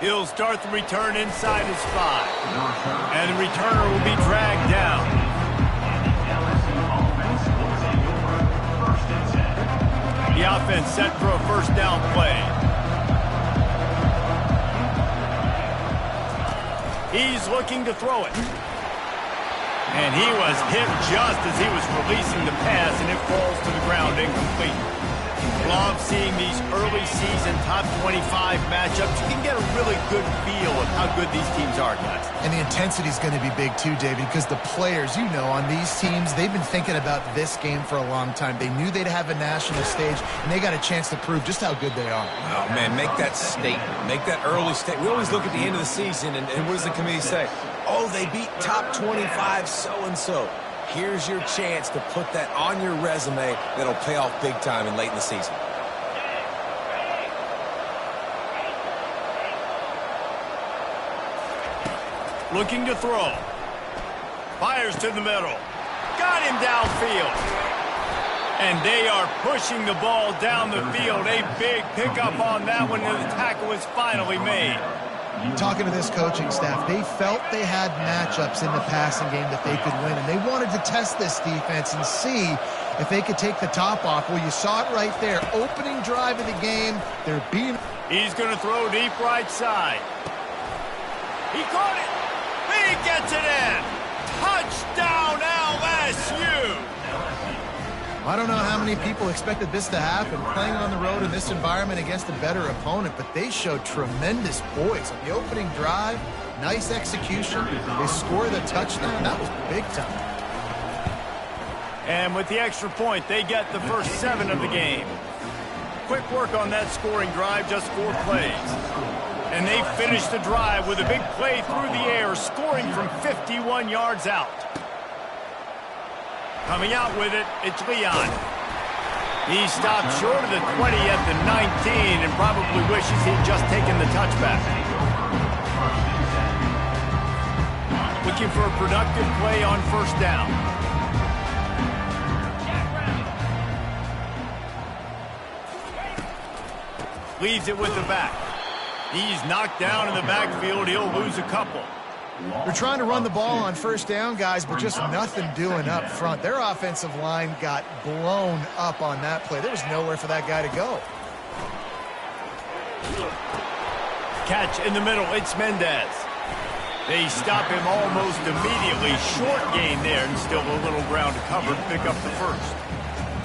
He'll start the return inside his 5. And the returner will be dragged down. The offense set for a first down play. He's looking to throw it. And he was hit just as he was releasing the pass, and it falls to the ground incomplete. Love seeing these early season top 25 matchups. You can get a really good feel of how good these teams are, guys. And the intensity is going to be big too, David, because the players, you know, on these teams, they've been thinking about this game for a long time. They knew they'd have a national stage, and they got a chance to prove just how good they are. Oh, man, make that statement. Make that early statement. We always look at the end of the season, and what does the committee say? Oh, they beat top 25 so-and-so. Here's your chance to put that on your resume that'll pay off big time and late in the season. Looking to throw. Fires to the middle. Got him downfield. And they are pushing the ball down the field. A big pickup on that one, and the tackle is finally made. Talking to this coaching staff, they felt they had matchups in the passing game that they could win, and they wanted to test this defense and see if they could take the top off. Well, you saw it right there. Opening drive of the game, they're being... He's going to throw deep right side. He caught it. He gets it in. Touchdown, LSU. I don't know how many people expected this to happen, playing on the road in this environment against a better opponent, but they showed tremendous poise. On the opening drive, nice execution. They score the touchdown. That was big time. And with the extra point, they get the first 7 of the game. Quick work on that scoring drive, just 4 plays. And they finish the drive with a big play through the air, scoring from 51 yards out. Coming out with it, it's Leon. He stopped short of the 20 at the 19 and probably wishes he'd just taken the touchback. Looking for a productive play on first down. Leaves it with the back. He's knocked down in the backfield. He'll lose a couple. They're trying to run the ball on first down, guys, but just nothing doing up front. Their offensive line got blown up on that play. There was nowhere for that guy to go. Catch in the middle. It's Mendez. They stop him almost immediately. Short gain there, and still a little ground to cover to pick up the first.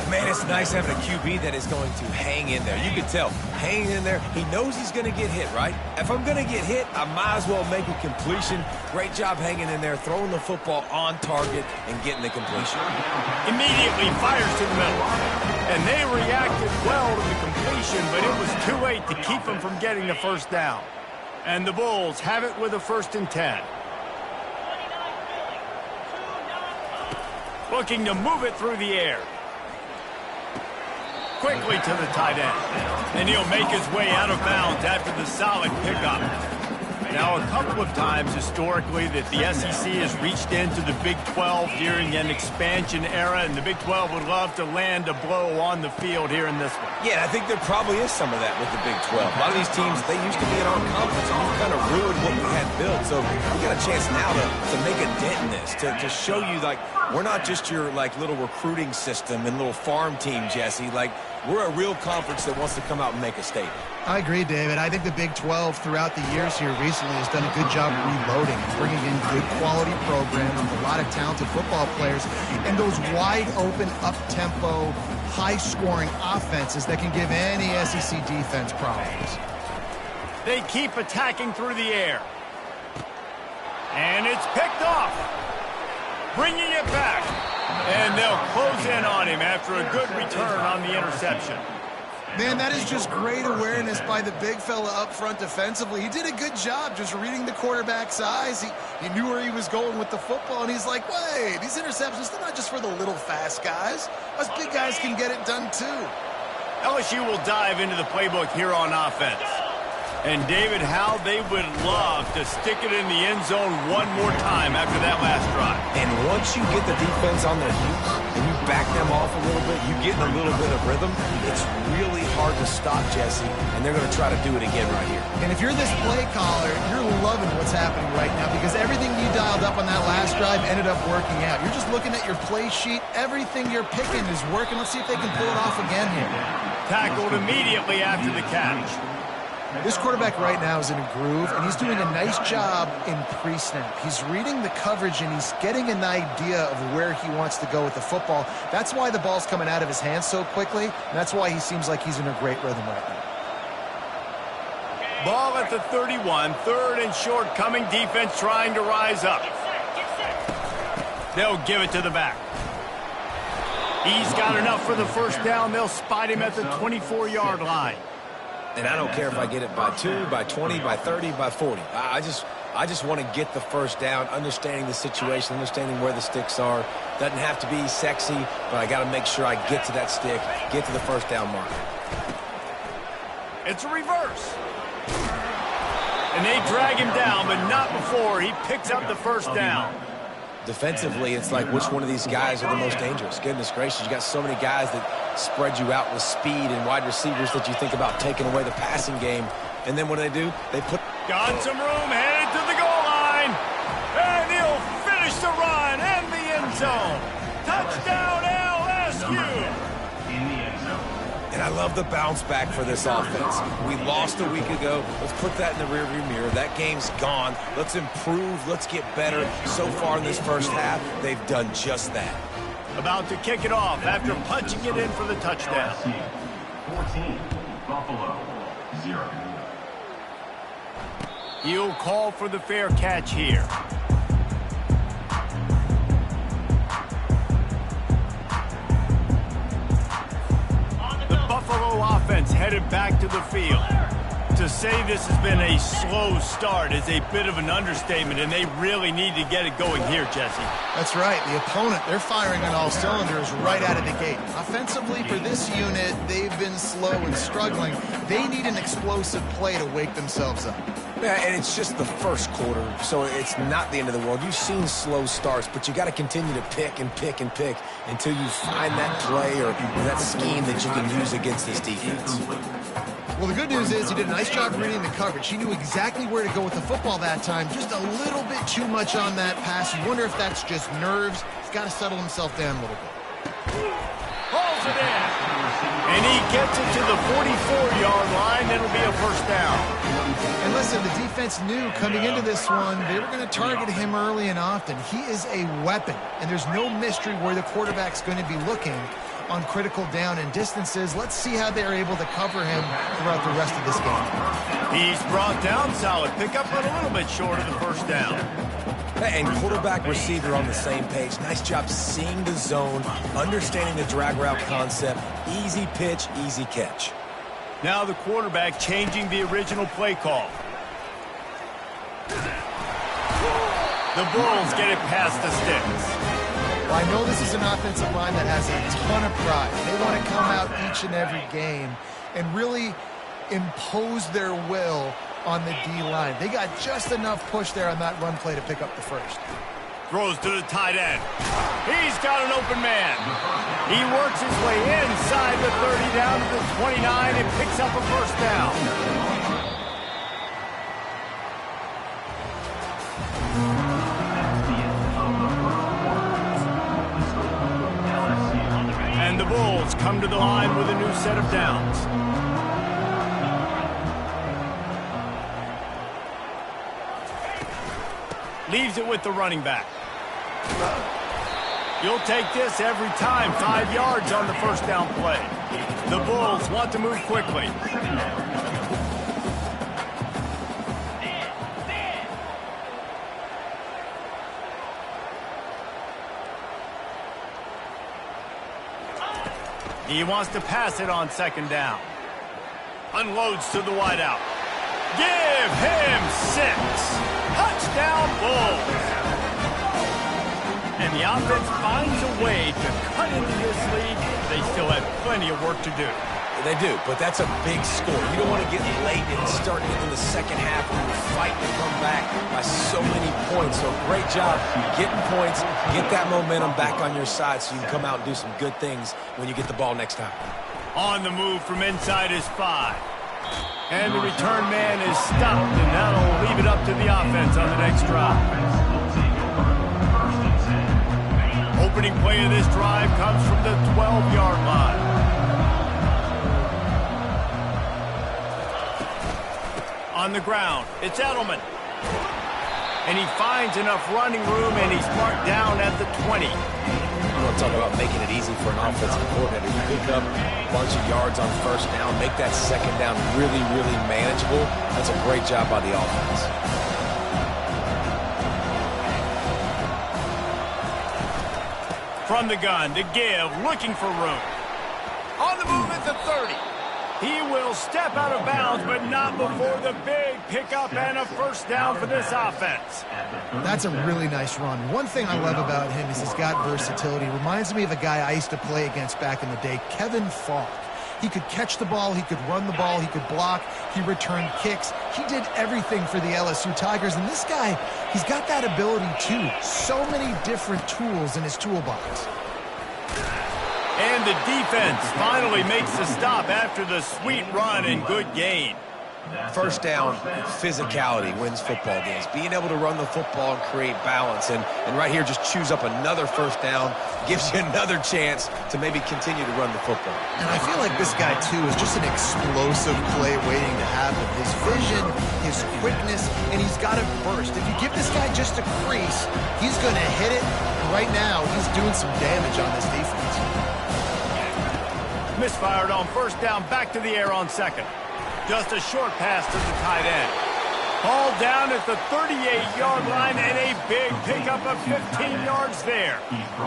Man, it's nice having a QB that is going to hang in there. You can tell, hanging in there, he knows he's going to get hit, right? If I'm going to get hit, I might as well make a completion. Great job hanging in there, throwing the football on target and getting the completion. Immediately fires to the middle. And they reacted well to the completion, but it was too late to keep them from getting the first down. And the Bulls have it with a 1st and 10. Looking to move it through the air. Quickly to the tight end. And he'll make his way out of bounds after the solid pickup. Now, a couple of times historically that the SEC has reached into the Big 12 during an expansion era, and the Big 12 would love to land a blow on the field here in this one. Yeah, I think there probably is some of that with the Big 12. A lot of these teams, they used to be in our conference, and we kind of ruined what we had built. So we got a chance now to make a dent in this, to show you, like, we're not just your, like, little recruiting system and little farm team, Jesse. Like, we're a real conference that wants to come out and make a statement. I agree, David. I think the Big 12 throughout the years here recently has done a good job reloading, bringing in good quality programs with a lot of talented football players and those wide-open, up-tempo, high-scoring offenses that can give any SEC defense problems. They keep attacking through the air. And it's picked off. Bringing it back. And they'll close in on him after a good return on the interception. Man, that is just great awareness by the big fella up front defensively. He did a good job just reading the quarterback's eyes. He knew where he was going with the football, and he's like, wait, these interceptions, they're not just for the little fast guys. Us big guys can get it done too. LSU will dive into the playbook here on offense. And, David, how they would love to stick it in the end zone one more time after that last drive. And once you get the defense on their heels and you back them off a little bit, you get in a little bit of rhythm, it's really hard to stop, Jesse, and they're going to try to do it again right here. And if you're this play caller, you're loving what's happening right now because everything you dialed up on that last drive ended up working out. You're just looking at your play sheet. Everything you're picking is working. Let's see if they can pull it off again here. Tackled immediately after the catch. This quarterback right now is in a groove, and he's doing a nice job in pre-snap. He's reading the coverage, and he's getting an idea of where he wants to go with the football. That's why the ball's coming out of his hands so quickly, and that's why he seems like he's in a great rhythm right now. Ball at the 31, third and short, coming defense trying to rise up. They'll give it to the back. He's got enough for the first down. They'll spot him at the 24-yard line. And I don't care if I get it by 2, by 20, by 30, by 40. I just want to get the first down, understanding the situation, understanding where the sticks are. Doesn't have to be sexy, but I got to make sure I get to that stick, get to the first down marker. It's a reverse. And they drag him down, but not before he picks up the first down. Defensively, it's like which one of these guys are the most dangerous. Goodness gracious, you got so many guys that spread you out with speed and wide receivers that you think about taking away the passing game. And then what do? They put... Got some room, headed to the goal line. And he'll finish the run and the end zone. Touchdown, LSU. And I love the bounce back for this offense. We lost a week ago. Let's put that in the rearview mirror. That game's gone. Let's improve. Let's get better. So far in this first half, they've done just that. About to kick it off after punching it in for the touchdown. 14, Buffalo, 0. He'll call for the fair catch here. Offense headed back to the field. To say this has been a slow start is a bit of an understatement, and they really need to get it going here, Jesse. That's right. The opponent, they're firing on all cylinders right out of the gate. Offensively, for this unit, they've been slow and struggling. They need an explosive play to wake themselves up. Yeah, and it's just the first quarter, so it's not the end of the world. You've seen slow starts, but you got to continue to pick and pick and pick until you find that play or that scheme that you can use against this defense. Well, the good news is he did a nice job reading the coverage. He knew exactly where to go with the football that time. Just a little bit too much on that pass. You wonder if that's just nerves. He's got to settle himself down a little bit. Pulls it in. And he gets it to the 44-yard line. It'll be a first down. And listen, the defense knew coming into this one, they were going to target him early and often. He is a weapon, and there's no mystery where the quarterback's going to be looking on critical down and distances. Let's see how they're able to cover him throughout the rest of this game. He's brought down solid pickup, but a little bit short of the first down. And quarterback receiver on the same page. Nice job seeing the zone, understanding the drag route concept. Easy pitch, easy catch. Now the quarterback changing the original play call. The Bulls get it past the sticks. Well, I know this is an offensive line that has a ton of pride. They want to come out each and every game and really impose their will on the D-line. They got just enough push there on that run play to pick up the first. Throws to the tight end. He's got an open man. He works his way inside the 30 down to the 29 and picks up a first down. And the Bulls come to the line with a new set of downs. Leaves it with the running back. You'll take this every time. 5 yards on the first down play. The Bulls want to move quickly. He wants to pass it on second down. Unloads to the wideout. Give him 6. Touchdown, Bulls. And the offense finds a way to cut into this lead. They still have plenty of work to do. They do, but that's a big score. You don't want to get late and start in the second half when you're fighting to come back by so many points. So great job getting points, get that momentum back on your side so you can come out and do some good things when you get the ball next time. On the move from inside his 5. And the return man is stopped, and that'll leave it up to the offense on the next drive. Opening play of this drive comes from the 12-yard line. On the ground, it's Edelman. And he finds enough running room, and he's marked down at the 20. You want to talk about making it easy for an offensive coordinator. You pick up a bunch of yards on first down, make that second down really, really manageable. That's a great job by the offense. From the gun, to give, looking for room. On the move at the 30. He will step out of bounds, but not before the big pickup and a first down for this offense. That's a really nice run. One thing I love about him is he's got versatility. Reminds me of a guy I used to play against back in the day, Kevin Falk. He could catch the ball, he could run the ball, he could block, he returned kicks. He did everything for the LSU Tigers, and this guy, he's got that ability too. So many different tools in his toolbox. And the defense finally makes the stop after the sweet run and good gain. First down, physicality wins football games. Being able to run the football and create balance. And right here, just choose up another first down, gives you another chance to maybe continue to run the football. And I feel like this guy, too, is just an explosive play waiting to happen. His vision, his quickness, and he's got a burst. If you give this guy just a crease, he's going to hit it. Right now, he's doing some damage on this defense. Misfired on first down, back to the air on second. Just a short pass to the tight end. Ball down at the 38-yard line and a big pickup of 15 yards there.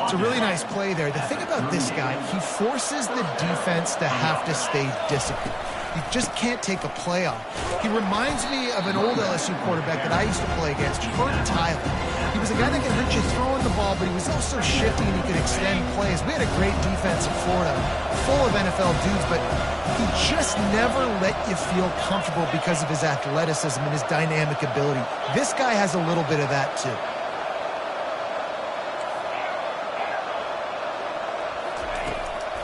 It's a really nice play there. The thing about this guy, he forces the defense to have to stay disciplined. You just can't take a play off. He reminds me of an old LSU quarterback that I used to play against, Kurt Tyler. He was a guy that could hurt you throwing the ball, but he was also shifty and he could extend plays. We had a great defense in Florida, full of NFL dudes, but he just never let you feel comfortable because of his athleticism and his dynamic ability. This guy has a little bit of that too.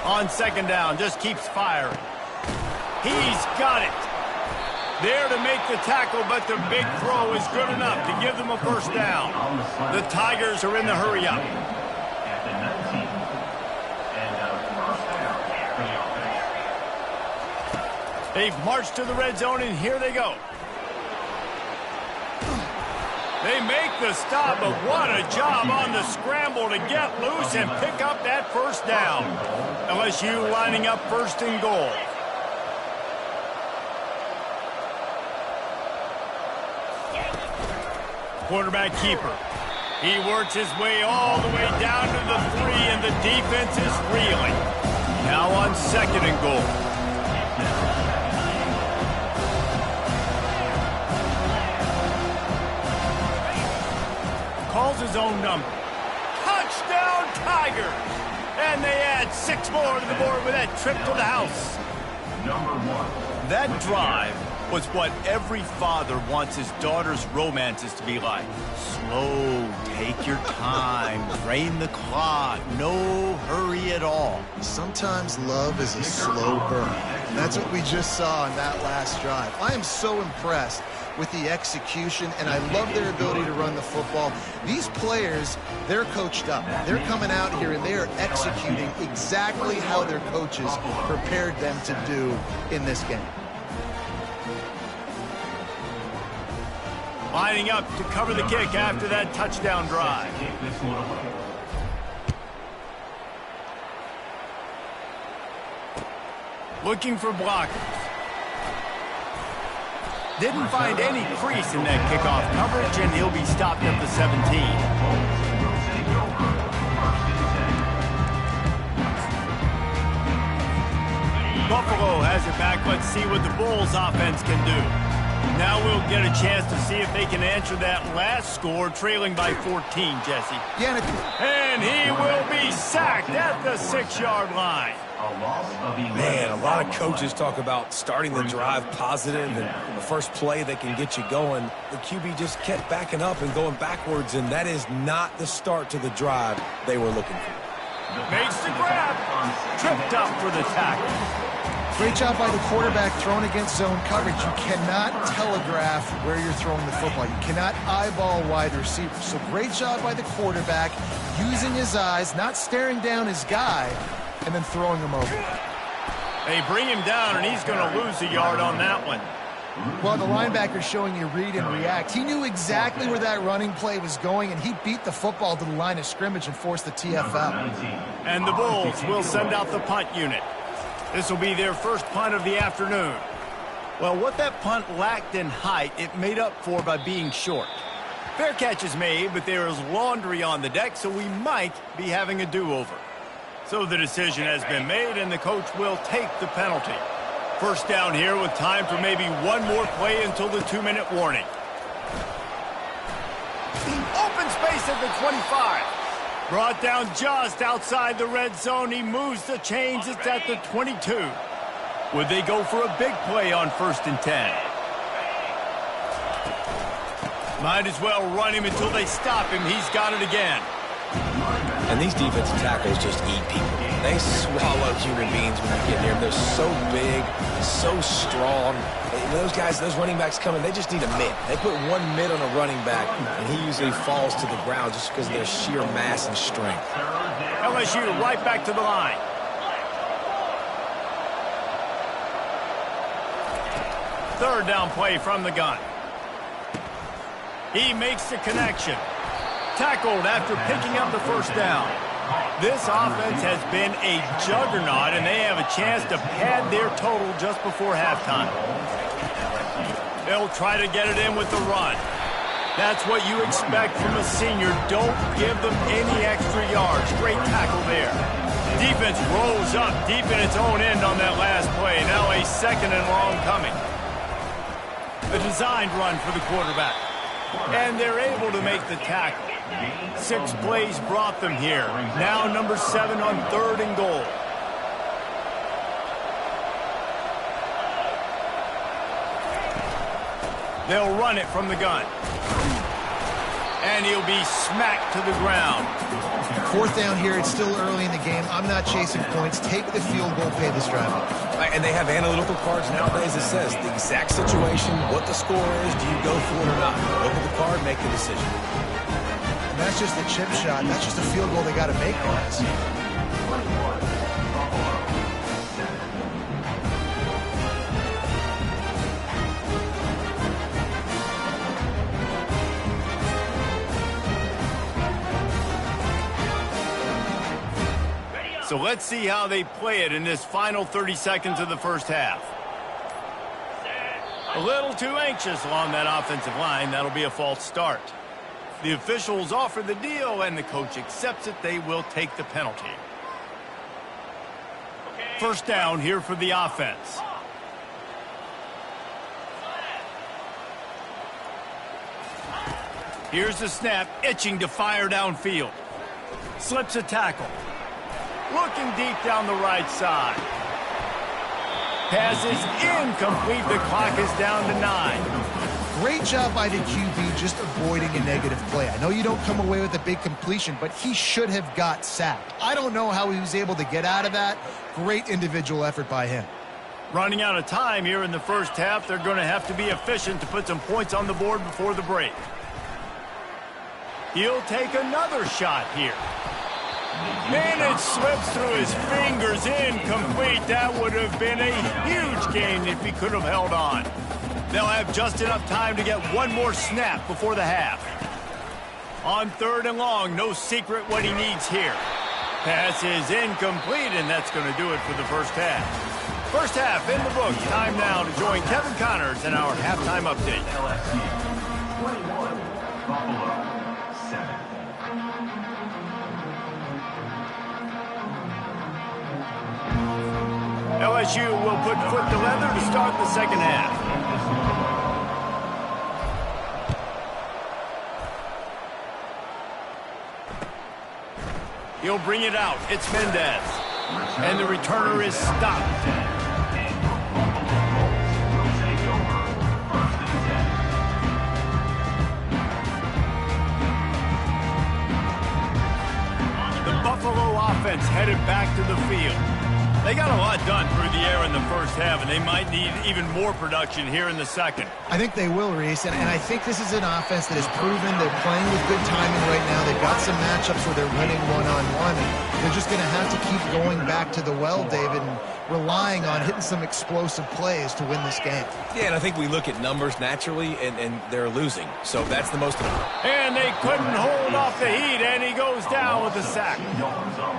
On second down, just keeps firing. He's got it. There to make the tackle, but the big throw is good enough to give them a first down. The Tigers are in the hurry up. They've marched to the red zone, and here they go. They make the stop, but what a job on the scramble to get loose and pick up that first down. LSU lining up first and goal. Quarterback keeper. He works his way all the way down to the 3, and the defense is reeling. Now on second and goal. Calls his own number. Touchdown, Tigers! And they add 6 more to the board with that trip to the house. Number 1. That drive was what every father wants his daughter's romances to be like. Slow, take your time, drain the clock, no hurry at all. Sometimes love is a slow burn. That's what we just saw on that last drive. I am so impressed with the execution, and I love their ability to run the football. These players, they're coached up. They're coming out here, and they are executing exactly how their coaches prepared them to do in this game. Lining up to cover the kick after that touchdown drive. Looking for blockers. Didn't find any crease in that kickoff coverage, and he'll be stopped at the 17. Buffalo has it back. Let's see what the Bulls offense can do. Now we'll get a chance to see if they can answer that last score, trailing by 14, Jesse. Yeah, and he will be sacked at the 6-yard line. Man, a lot of coaches talk about starting the drive positive and the first play that can get you going. The QB just kept backing up and going backwards, and that is not the start to the drive they were looking for. Makes the grab. Tripped up for the tackle. Great job by the quarterback throwing against zone coverage. You cannot telegraph where you're throwing the football. You cannot eyeball wide receivers. So great job by the quarterback using his eyes, not staring down his guy, and then throwing him over. They bring him down, and he's going to lose a yard on that one. Well, the linebacker's showing you read and react. He knew exactly where that running play was going, and he beat the football to the line of scrimmage and forced the TFL. And the Bulls will send out the punt unit. This will be their first punt of the afternoon. Well, what that punt lacked in height, it made up for by being short. Fair catch is made, but there is laundry on the deck, so we might be having a do-over. So the decision has been made, and the coach will take the penalty. First down here with time for maybe one more play until the 2-minute warning. Open space at the 25. Brought down just outside the red zone. He moves the chains. It's at the 22. Would they go for a big play on 1st and 10? Might as well run him until they stop him. He's got it again. And these defensive tackles just eat people. They swallow human beings when you get near them. They're so big, so strong. Those guys, those running backs coming, they just need a mitt. They put one mitt on a running back, and he usually falls to the ground just because of their sheer mass and strength. LSU right back to the line. Third down play from the gun. He makes the connection. Tackled after picking up the first down. This offense has been a juggernaut, and they have a chance to pad their total just before halftime. They'll try to get it in with the run. That's what you expect from a senior. Don't give them any extra yards. Great tackle there. Defense rolls up deep in its own end on that last play. Now a 2nd and long coming. The designed run for the quarterback. And they're able to make the tackle. 6 plays brought them here. Now number 7 on 3rd and goal. They'll run it from the gun. And he'll be smacked to the ground. 4th down here. It's still early in the game. I'm not chasing points. Take the field goal, pay this drive off. And they have analytical cards nowadays that says the exact situation, what the score is, do you go for it or not? Look at the card, make the decision. And that's just a chip shot. That's just a field goal they got to make, guys. So let's see how they play it in this final 30 seconds of the first half. A little too anxious along that offensive line. That'll be a false start. The officials offer the deal, and the coach accepts it. They will take the penalty. First down here for the offense. Here's the snap, itching to fire downfield. Slips a tackle. Looking deep down the right side. Pass is incomplete. The clock is down to 9. Great job by the QB just avoiding a negative play. I know you don't come away with a big completion, but he should have got sacked. I don't know how he was able to get out of that. Great individual effort by him. Running out of time here in the first half. They're going to have to be efficient to put some points on the board before the break. He'll take another shot here. Man, it slips through his fingers, incomplete. That would have been a huge gain if he could have held on. They'll have just enough time to get one more snap before the half. On 3rd and long, no secret what he needs here. Pass is incomplete, and that's going to do it for the first half. First half in the books. Time now to join Kevin Connors in our halftime update. LSU 21, Buffalo 7. LSU will put foot to leather to start the second half. He'll bring it out. It's Mendez. And the returner is stopped. The Buffalo offense headed back to the field. They got a lot done through the air in the first half, and they might need even more production here in the second. I think they will, Reese, and I think this is an offense that has proven they're playing with good timing right now. They've got some matchups where they're winning one-on-one. They're just going to have to keep going back to the well, David, and relying on hitting some explosive plays to win this game. Yeah, and I think we look at numbers naturally, and they're losing. So that's the most important. And they couldn't hold off the heat, and he goes down with a sack.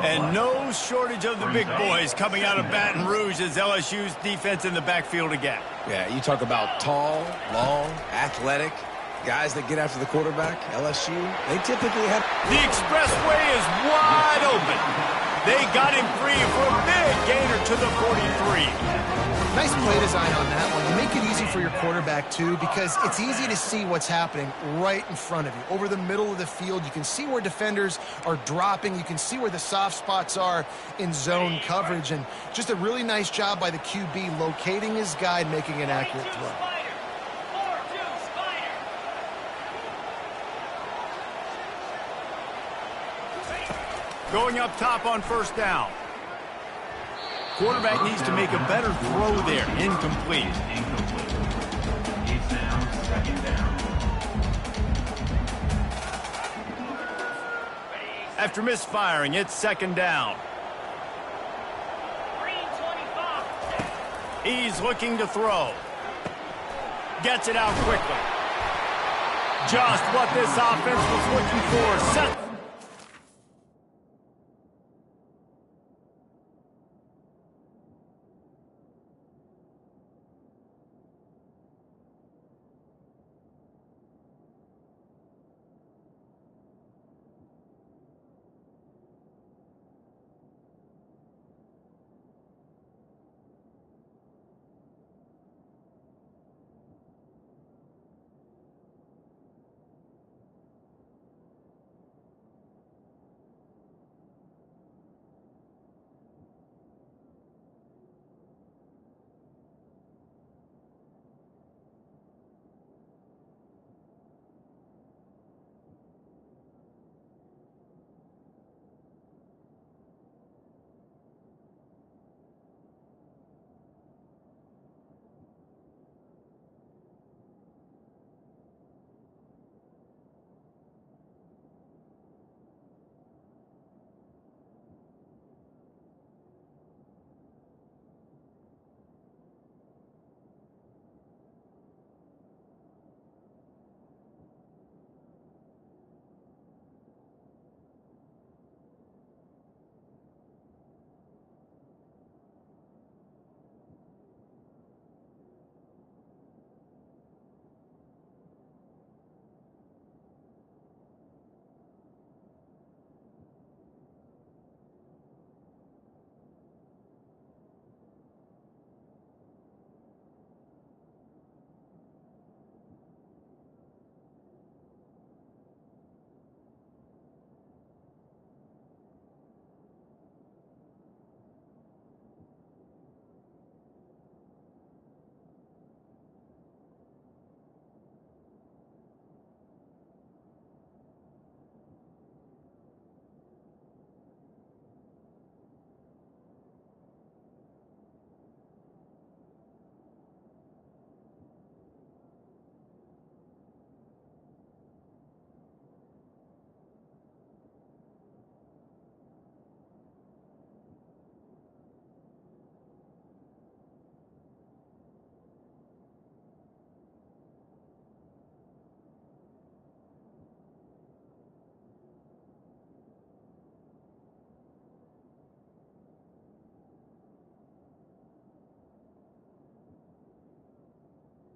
And no shortage of the big boys coming out of Baton Rouge as LSU's defense in the backfield again. Yeah, you talk about tall, long, athletic guys that get after the quarterback. LSU, they typically have... The expressway is wide open. They got him free for a big gainer to the 43. Nice play design on that one. You make it easy for your quarterback, too, because it's easy to see what's happening right in front of you. Over the middle of the field, you can see where defenders are dropping. You can see where the soft spots are in zone coverage. And just a really nice job by the QB locating his guy and making an accurate throw. Going up top on first down. Quarterback needs to make a better throw there. Incomplete. It's now second down. After misfiring, it's second down. He's looking to throw. Gets it out quickly. Just what this offense was looking for. Set.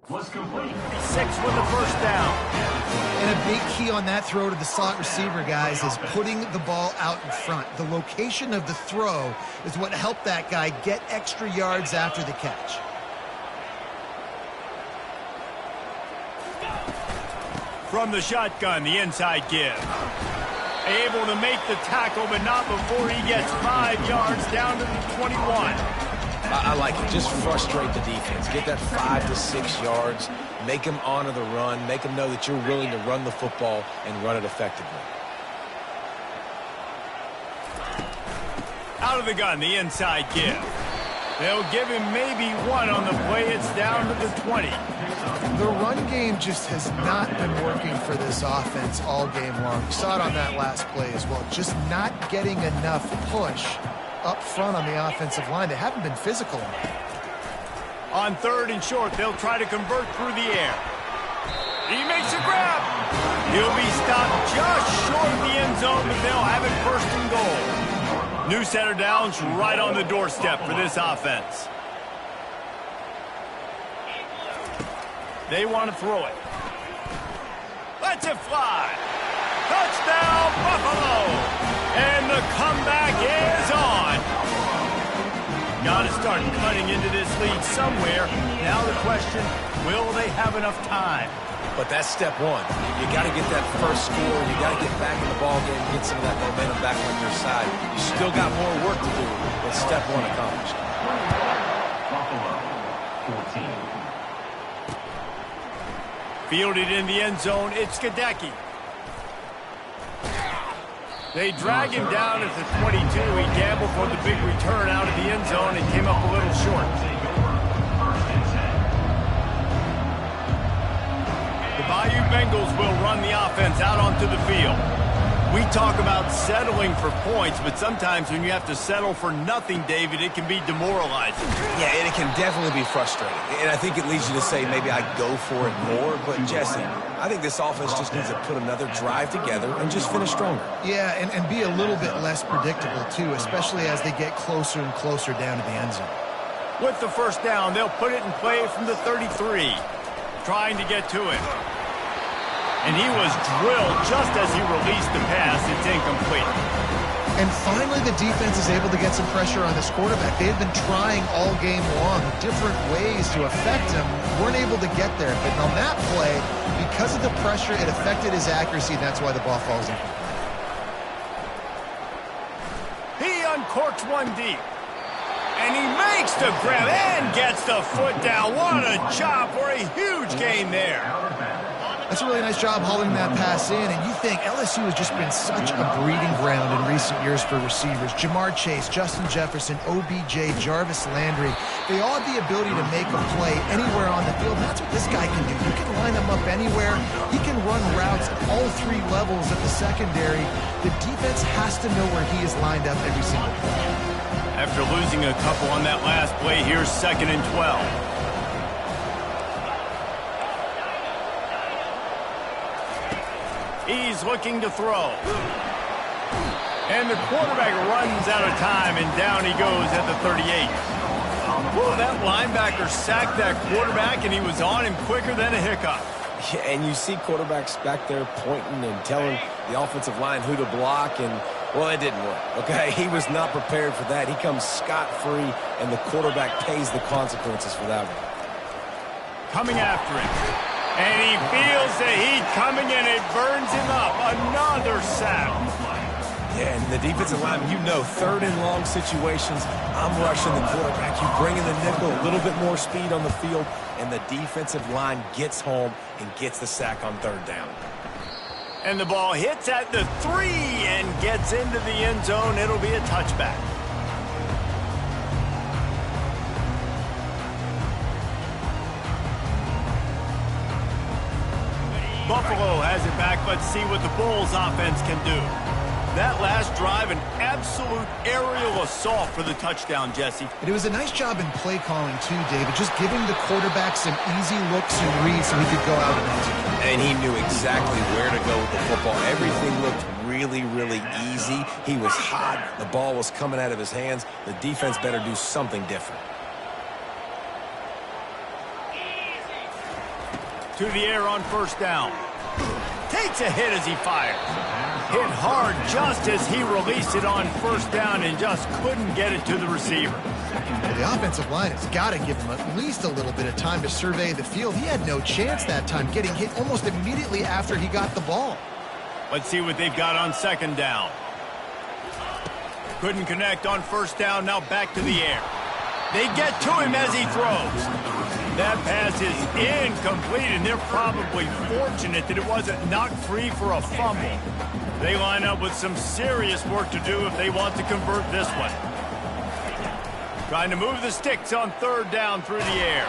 Was complete. 6 with the first down. And a big key on that throw to the slot receiver, guys, is putting the ball out in front. The location of the throw is what helped that guy get extra yards after the catch. From the shotgun, the inside give. Able to make the tackle, but not before he gets 5 yards down to the 21. I like it. Just frustrate the defense. Get that 5 to 6 yards. Make them honor the run. Make them know that you're willing to run the football and run it effectively. Out of the gun, the inside give. They'll give him maybe one on the play. It's down to the 20. The run game just has not been working for this offense all game long. We saw it on that last play as well. Just not getting enough push up front on the offensive line. They haven't been physical enough. On 3rd and short, they'll try to convert through the air. He makes a grab. He'll be stopped just short of the end zone, but they'll have it 1st and goal. New center downs right on the doorstep for this offense. They want to throw it. Lets it fly. Touchdown, Buffalo. And the comeback is on. Got to start cutting into this lead somewhere. Now the question, will they have enough time? But that's step one. You got to get that first score. You got to get back in the ball game, get some of that momentum back on your side. You still got more work to do, but step one accomplished. Buffalo, 14. Fielded in the end zone, it's Gadecki. They drag him down at the 22. He gambled for the big return out of the end zone and came up a little short. The Bayou Bengals will run the offense out onto the field. We talk about settling for points, but sometimes when you have to settle for nothing, David, it can be demoralizing. Yeah, and it can definitely be frustrating. And I think it leads you to say maybe I go for it more. But, Jesse, I think this offense just needs to put another drive together and just finish stronger. Yeah, and be a little bit less predictable, too, especially as they get closer and closer down to the end zone. With the 1st down, they'll put it in play from the 33, trying to get to him. And he was drilled just as he released the pass. It's incomplete. And finally, the defense is able to get some pressure on this quarterback. They had been trying all game long different ways to affect him. Weren't able to get there. But on that play, because of the pressure, it affected his accuracy, and that's why the ball falls in. He uncorks one deep. And he makes the grab and gets the foot down. What a job for a huge gain there. That's a really nice job hauling that pass in, and you think LSU has just been such a breeding ground in recent years for receivers. Jamar Chase, Justin Jefferson, OBJ, Jarvis Landry, they all have the ability to make a play anywhere on the field, and that's what this guy can do. You can line him up anywhere. He can run routes at all 3 levels at the secondary. The defense has to know where he is lined up every single play. After losing a couple on that last play, here's 2nd and 12. He's looking to throw. And the quarterback runs out of time, and down he goes at the 38. Well, that linebacker sacked that quarterback, and he was on him quicker than a hiccup. Yeah, and you see quarterbacks back there pointing and telling the offensive line who to block, and, well, it didn't work, okay? He was not prepared for that. He comes scot-free, and the quarterback pays the consequences for that one. Coming after him. And he feels the heat coming in. It burns him up. Another sack. Yeah, and the defensive line, you know, 3rd and long situations, I'm rushing the quarterback. You bring in the nickel, a little bit more speed on the field, and the defensive line gets home and gets the sack on 3rd down. And the ball hits at the 3 and gets into the end zone. It'll be a touchback. Buffalo has it back. Let's see what the Bulls offense can do. That last drive, an absolute aerial assault for the touchdown, Jesse. And it was a nice job in play calling, too, David, just giving the quarterback some easy looks and reads so he could go out and execute. And he knew exactly where to go with the football. Everything looked really, really easy. He was hot. The ball was coming out of his hands. The defense better do something different. To the air on 1st down. Takes a hit as he fires. Hit hard just as he released it on 1st down and just couldn't get it to the receiver. Well, the offensive line has got to give him at least a little bit of time to survey the field. He had no chance that time, getting hit almost immediately after he got the ball. Let's see what they've got on second down. Couldn't connect on first down. Now back to the air. They get to him as he throws. That pass is incomplete, and they're probably fortunate that it wasn't knocked free for a fumble. They line up with some serious work to do if they want to convert this one. Trying to move the sticks on third down through the air.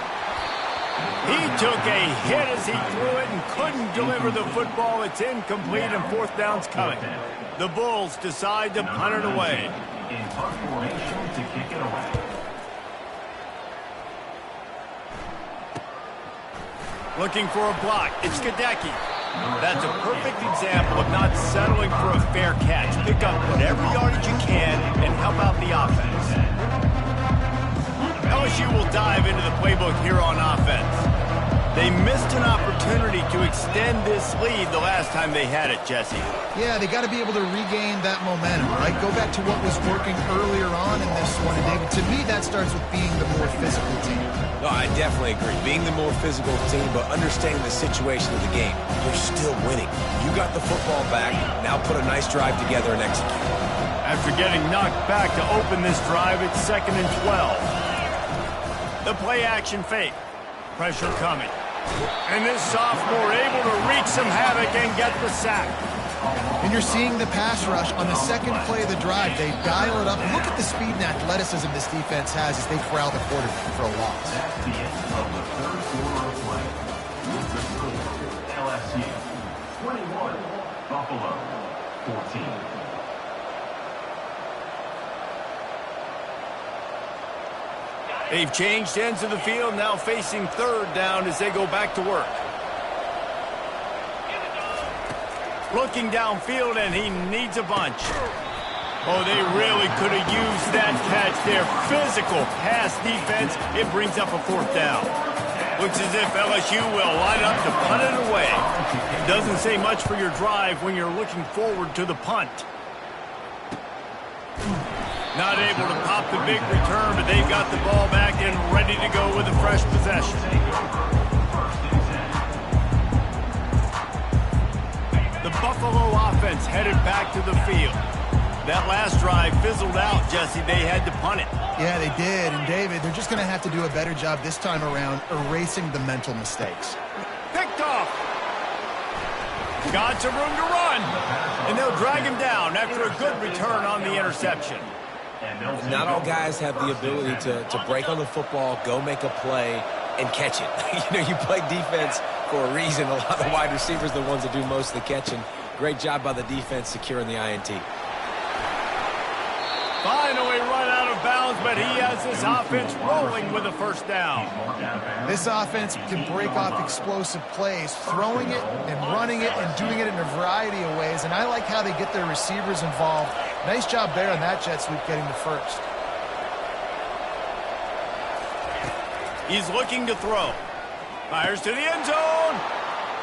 He took a hit as he threw it and couldn't deliver the football. It's incomplete, and fourth down's coming. The Bulls decide to punt it away. In punt formation to kick it away. Looking for a block. It's Gadecki. That's a perfect example of not settling for a fair catch. Pick up whatever yardage you can and help out the offense. LSU will dive into the playbook here on offense. They missed an opportunity to extend this lead the last time they had it, Jesse. Yeah, they got to be able to regain that momentum, right? Go back to what was working earlier on in this one. And David, to me, that starts with being the more physical team. No, I definitely agree. Being the more physical team, but understanding the situation of the game. You're still winning. You got the football back. Now put a nice drive together and execute. After getting knocked back to open this drive, it's 2nd and 12. The play action fake. Pressure coming. And this sophomore able to wreak some havoc and get the sack. And you're seeing the pass rush on the second play of the drive. They dial it up. Look at the speed and athleticism this defense has as they corral the quarterback for a loss. That's the end of the third quarter of play. With the score, LSU 21, Buffalo 14. They've changed ends of the field, now facing third down as they go back to work. Looking downfield, and he needs a bunch. Oh, they really could have used that catch there. Physical pass defense. It brings up a fourth down. Looks as if LSU will line up to punt it away. Doesn't say much for your drive when you're looking forward to the punt. Not able to pop the big return, but they've got the ball back and ready to go with a fresh possession. The Buffalo offense headed back to the field. That last drive fizzled out, Jesse. They had to punt it. Yeah, they did. And, David, they're just going to have to do a better job this time around erasing the mental mistakes. Picked off. Got some room to run. And they'll drag him down after a good return on the interception. Not all guys have the ability to break on the football, go make a play, and catch it. You play defense for a reason. A lot of the wide receivers are the ones that do most of the catching. Great job by the defense securing the INT. Finally run out of bounds, but he has this offense rolling with a first down. This offense can break off explosive plays, throwing it and running it and doing it in a variety of ways. And I like how they get their receivers involved. Nice job there on that jet sweep getting the first. He's looking to throw. Fires to the end zone.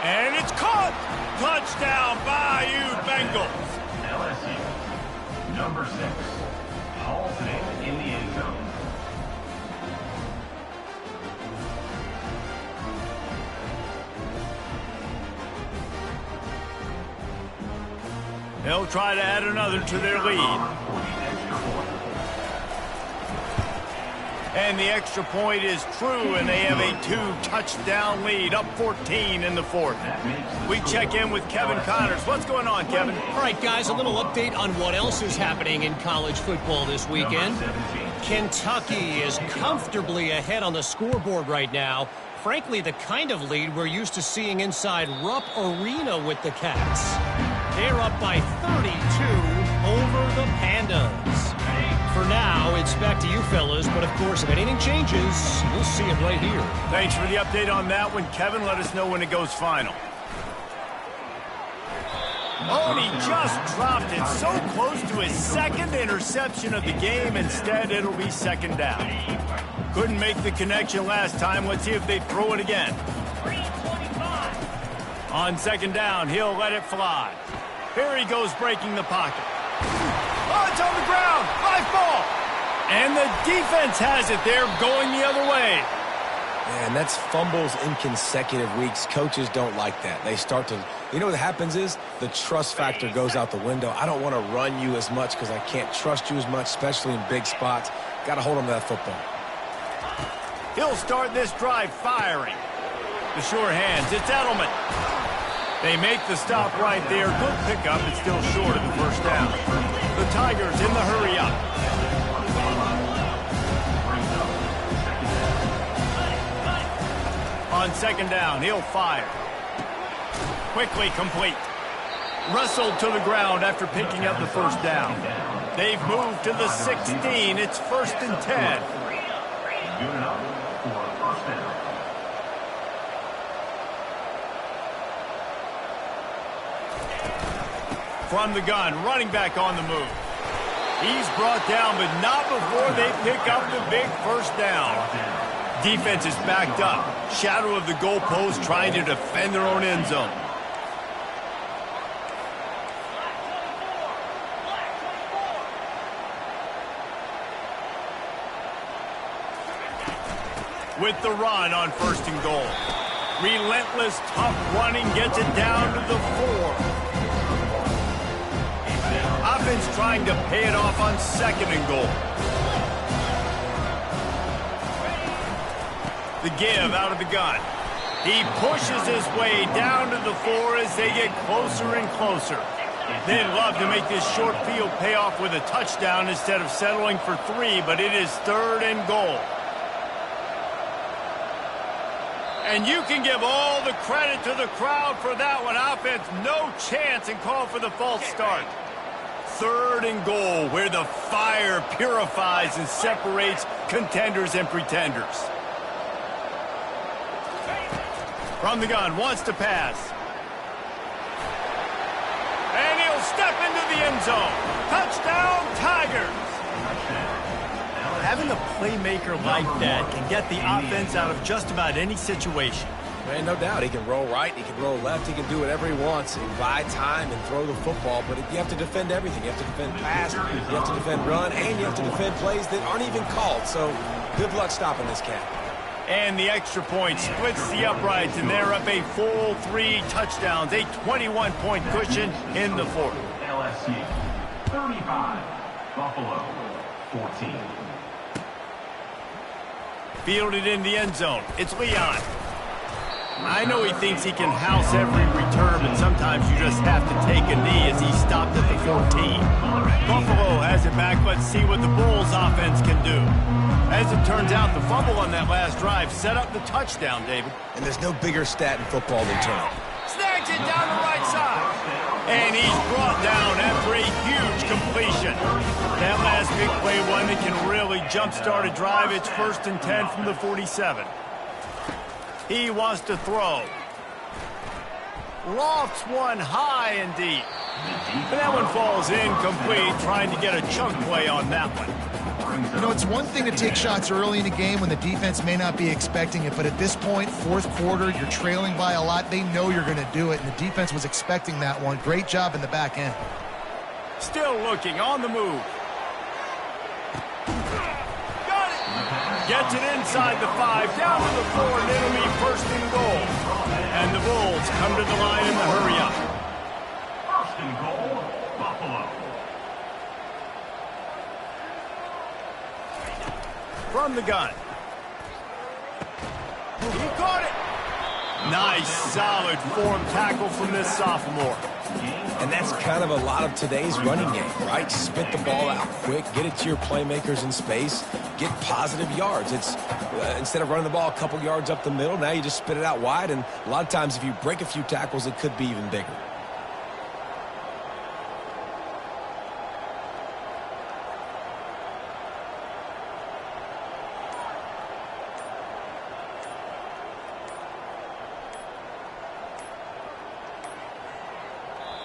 And it's caught. Touchdown, Bayou Bengals. LSU, number 6. Hall of Fame in the end zone. They'll try to add another to their lead. And the extra point is true, and they have a 2-touchdown lead, up 14 in the fourth. We check in with Kevin Connors. What's going on, Kevin? All right, guys, a little update on what else is happening in college football this weekend. Kentucky is comfortably ahead on the scoreboard right now. Frankly, the kind of lead we're used to seeing inside Rupp Arena with the Cats. They're up by 32 over the Pandas. For now, it's back to you fellas, but of course, if anything changes, you'll see it right here. Thanks for the update on that one, Kevin. Let us know when it goes final. Oh, and he just dropped it so close to his second interception of the game. Instead, it'll be second down. Couldn't make the connection last time. Let's see if they throw it again. On second down, he'll let it fly. Here he goes breaking the pocket. Oh, it's on the ground. High ball. And the defense has it. They're going the other way. Man, that's fumbles in consecutive weeks. Coaches don't like that. They start to You know what happens is the trust factor goes out the window. I don't want to run you as much because I can't trust you as much, especially in big spots. Got to hold on to that football. He'll start this drive firing. The sure hands, it's Edelman. They make the stop right there. Good pickup, it's still short of the first down. The Tigers in the hurry up. On second down, he'll fire. Quickly complete. Wrestled to the ground after picking up the first down. They've moved to the 16. It's 1st and 10. Good enough for a first down. From the gun, running back on the move. He's brought down, but not before they pick up the big first down. Defense is backed up. Shadow of the goalpost trying to defend their own end zone. With the run on 1st and goal. Relentless, tough running gets it down to the 4. Offense trying to pay it off on 2nd and goal. The give out of the gun. He pushes his way down to the 4 as they get closer and closer. They'd love to make this short field pay off with a touchdown instead of settling for 3, but it is 3rd and goal. And you can give all the credit to the crowd for that one. Offense, no chance, and call for the false start. 3rd and goal, where the fire purifies and separates contenders and pretenders. From the gun, wants to pass. And he'll step into the end zone. Touchdown, Tigers! Having a playmaker like that can get the offense out of just about any situation. Man, no doubt. He can roll right, he can roll left, he can do whatever he wants and buy time and throw the football, but you have to defend everything. You have to defend pass, you have to defend run, and you have to defend plays that aren't even called. So good luck stopping this cat. And the extra point splits the uprights, and they're up a full 3 touchdowns, a 21-point cushion in the 4th. LSU 35, Buffalo 14. Fielded in the end zone. It's Leon. I know he thinks he can house every return, but sometimes you just have to take a knee as he stopped at the 14. Buffalo has it back. Let's see what the Bulls offense can do. As it turns out, the fumble on that last drive set up the touchdown, David. And there's no bigger stat in football than turnover. Snags it down the right side. And he's brought down after a huge completion. That last big play, one that can really jumpstart a drive. It's 1st and 10 from the 47. He wants to throw. Lofts one high and deep. And that one falls incomplete, trying to get a chunk play on that one. You know, it's one thing to take shots early in a game when the defense may not be expecting it, but at this point, 4th quarter, you're trailing by a lot. They know you're going to do it, and the defense was expecting that one. Great job in the back end. Still looking on the move. Got it! Gets it inside the 5, down to the 4, and it'll be 1st and goal. And the Bulls come to the line in the hurry up. 1st and goal, Buffalo. From the gun. He caught it. Nice, solid form tackle from this sophomore. And that's kind of a lot of today's running game, right? Spit the ball out quick, get it to your playmakers in space, get positive yards. It's instead of running the ball a couple yards up the middle, now you just spit it out wide, and a lot of times if you break a few tackles, it could be even bigger.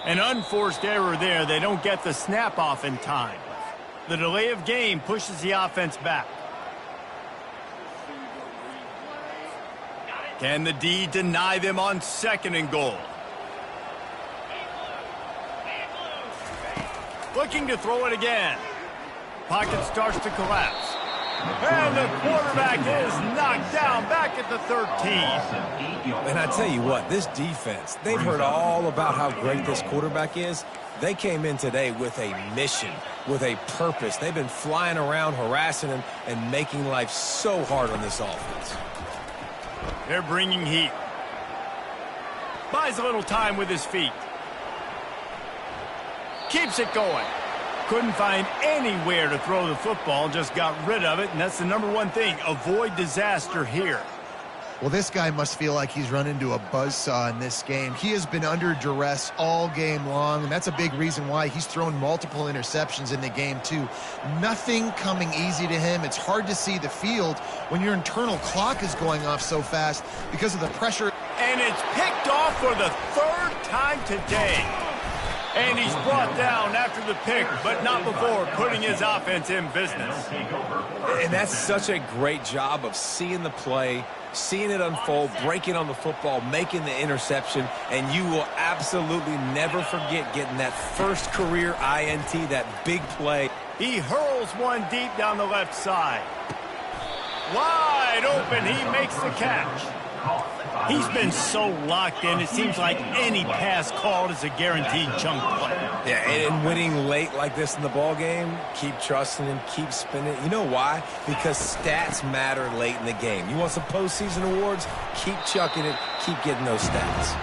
An unforced error there. They don't get the snap off in time. The delay of game pushes the offense back. Can the D deny them on 2nd and goal? Looking to throw it again. Pocket starts to collapse. And the quarterback is knocked down back at the 13. And I tell you what, this defense, they've heard all about how great this quarterback is. They came in today with a mission, with a purpose. They've been flying around, harassing him, and making life so hard on this offense. They're bringing heat. Buys a little time with his feet. Keeps it going. Couldn't find anywhere to throw the football, just got rid of it, and that's the number one thing. Avoid disaster here. Well, this guy must feel like he's run into a buzzsaw in this game. He has been under duress all game long, and that's a big reason why he's thrown multiple interceptions in the game, too. Nothing coming easy to him. It's hard to see the field when your internal clock is going off so fast because of the pressure. And it's picked off for the third time today. And he's brought down after the pick, but not before putting his offense in business. And that's such a great job of seeing the play, seeing it unfold, breaking on the football, making the interception, and you will absolutely never forget getting that first career INT, that big play. He hurls one deep down the left side. Wide open, he makes the catch. He's been so locked in, it seems like any pass called is a guaranteed chunk play. Yeah, and winning late like this in the ball game, keep trusting him, keep spinning. You know why? Because stats matter late in the game. You want some postseason awards? Keep chucking it, keep getting those stats.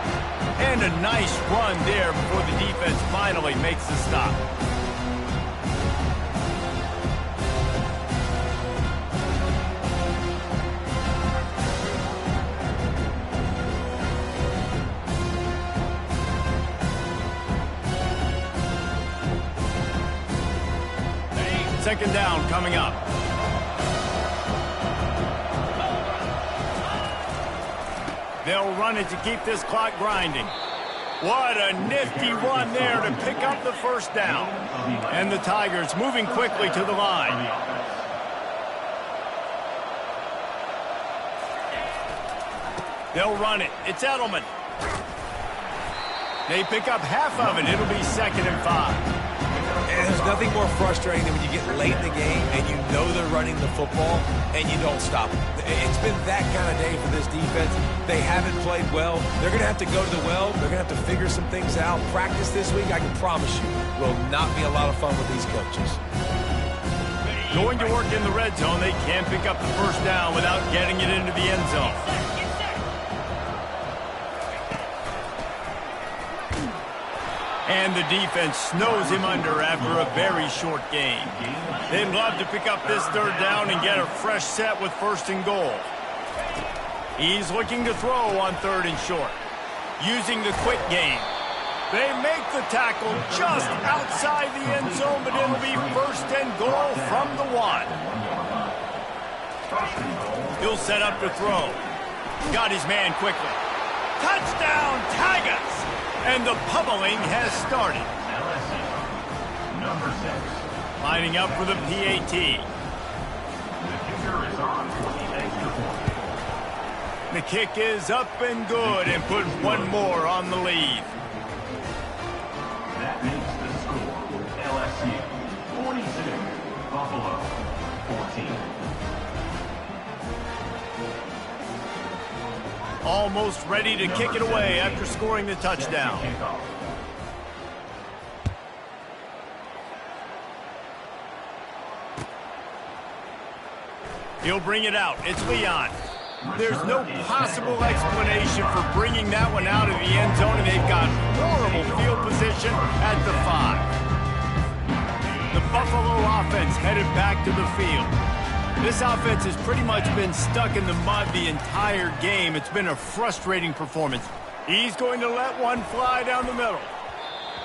And a nice run there before the defense finally makes the stop. Second down coming up. They'll run it to keep this clock grinding. What a nifty run there to pick up the first down. And the Tigers moving quickly to the line. They'll run it. It's Edelman. They pick up half of it. It'll be 2nd and 5. And there's nothing more frustrating than when you get late in the game and you know they're running the football and you don't stop them. It's been that kind of day for this defense. They haven't played well. They're going to have to go to the well. They're going to have to figure some things out. Practice this week, I can promise you, will not be a lot of fun with these coaches. Going to work in the red zone. They can't pick up the first down without getting it into the end zone. And the defense snows him under after a very short game. They'd love to pick up this third down and get a fresh set with 1st and goal. He's looking to throw on 3rd and short. Using the quick game. They make the tackle just outside the end zone, but it'll be 1st and goal from the 1. He'll set up to throw. Got his man quickly. Touchdown, Tigers! And the pummeling has started. Number 6. Lining up for the PAT. The kicker is on for the extra point. The kick is up and good and put one more on the lead. That makes the score LSU 42, Buffalo 14. Almost ready to kick it away after scoring the touchdown. He'll bring it out. It's Leon. There's no possible explanation for bringing that one out of the end zone, and they've got horrible field position at the 5. The Buffalo offense headed back to the field. This offense has pretty much been stuck in the mud the entire game. It's been a frustrating performance. He's going to let one fly down the middle.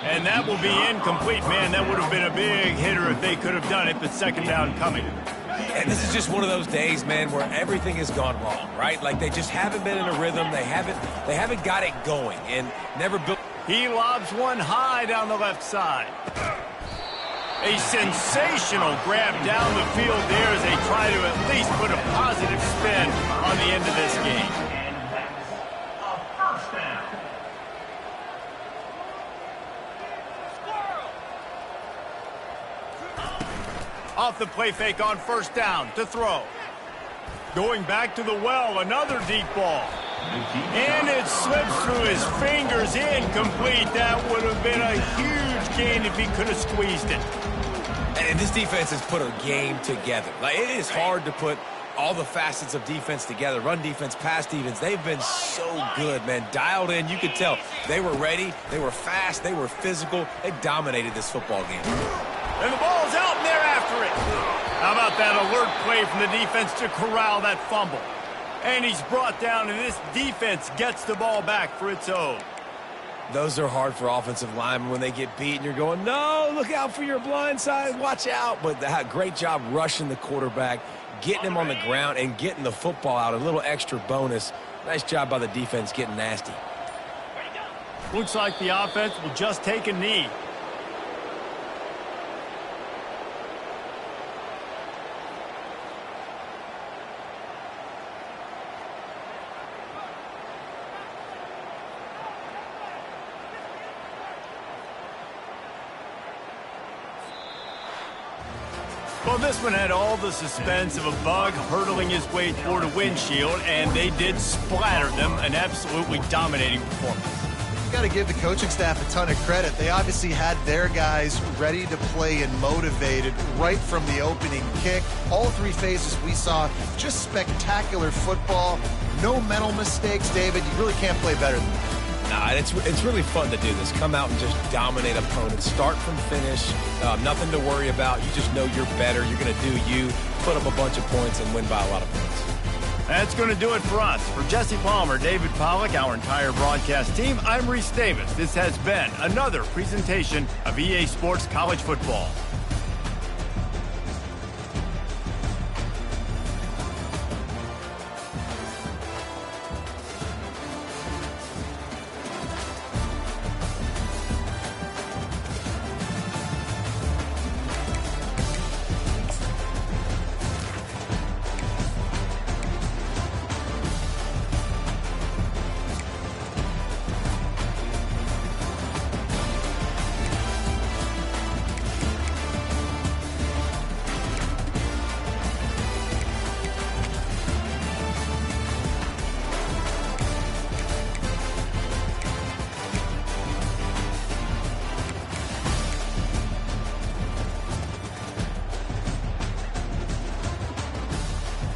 And that will be incomplete. Man, that would have been a big hitter if they could have done it, but 2nd down coming. And this is just one of those days, man, where everything has gone wrong, right? Like they just haven't been in a rhythm. They haven't got it going and never built. He lobs one high down the left side. A sensational grab down the field there as they try to at least put a positive spin on the end of this game. And that's a first down. Off the play fake on first down to throw. Going back to the well, another deep ball. And it slips through his fingers, incomplete. That would have been a huge gain if he could have squeezed it. And this defense has put a game together. Like, it is hard to put all the facets of defense together. Run defense, pass defense. They've been so good, man. Dialed in. You could tell they were ready. They were fast. They were physical. They dominated this football game. And the ball's out, and they're after it. How about that alert play from the defense to corral that fumble? And he's brought down, and this defense gets the ball back for its own. Those are hard for offensive linemen when they get beat, and you're going, no, look out for your blind side, watch out. But great job rushing the quarterback, getting him on the ground, and getting the football out. A little extra bonus. Nice job by the defense getting nasty. Looks like the offense will just take a knee. Well, this one had all the suspense of a bug hurtling his way toward a windshield, and they did splatter them. An absolutely dominating performance. You got to give the coaching staff a ton of credit. They obviously had their guys ready to play and motivated right from the opening kick. All three phases we saw just spectacular football. No mental mistakes, David. You really can't play better than that. Nah, it's really fun to do this. Come out and just dominate opponents. Start from finish. Nothing to worry about. You just know you're better. You're going to do you, put up a bunch of points, and win by a lot of points. That's going to do it for us. For Jesse Palmer, David Pollack, our entire broadcast team, I'm Reese Davis. This has been another presentation of EA Sports College Football.